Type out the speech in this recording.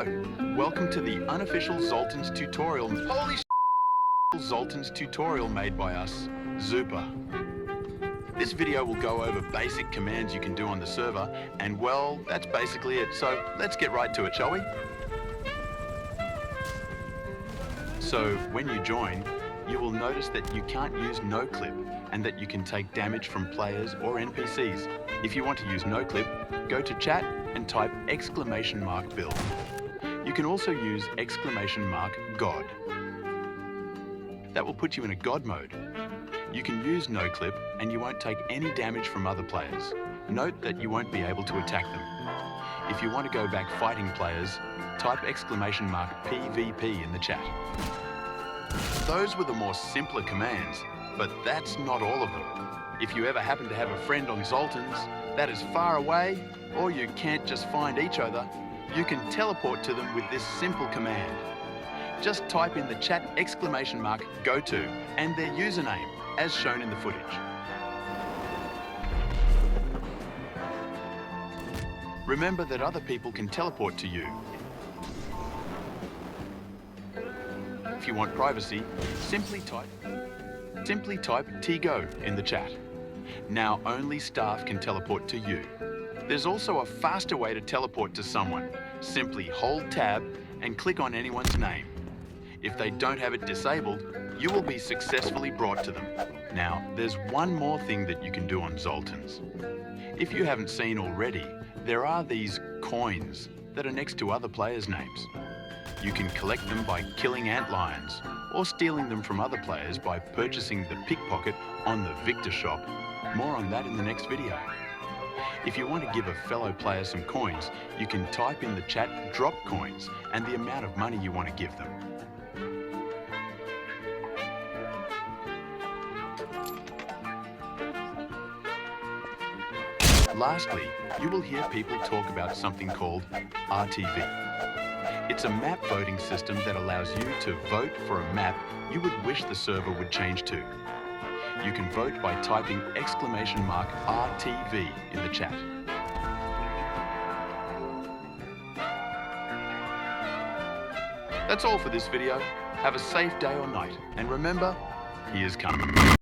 Hello, welcome to the unofficial Zoltins tutorial. Holy Zoltins tutorial made by us, Zupa. This video will go over basic commands you can do on the server, and well, that's basically it. So let's get right to it, shall we? So when you join, you will notice that you can't use no-clip and that you can take damage from players or NPCs. If you want to use no-clip, go to chat and type !build. You can also use !God. That will put you in a God mode. You can use no-clip and you won't take any damage from other players. Note that you won't be able to attack them. If you want to go back fighting players, type !PVP in the chat. Those were the more simpler commands, but that's not all of them. If you ever happen to have a friend on Zoltins that is far away, or you can't just find each other, you can teleport to them with this simple command. Just type in the chat !GoTo and their username, as shown in the footage. Remember that other people can teleport to you. If you want privacy, simply type !Go in the chat. Now only staff can teleport to you. There's also a faster way to teleport to someone. Simply hold tab and click on anyone's name. If they don't have it disabled, you will be successfully brought to them. Now, there's one more thing that you can do on Zoltins. If you haven't seen already, there are these coins that are next to other players' names. You can collect them by killing antlions or stealing them from other players by purchasing the pickpocket on the Victor shop. More on that in the next video. If you want to give a fellow player some coins, you can type in the chat drop coins and the amount of money you want to give them. Lastly, you will hear people talk about something called RTV. It's a map voting system that allows you to vote for a map you would wish the server would change to. You can vote by typing !RTV in the chat. That's all for this video. Have a safe day or night, and remember, he is coming.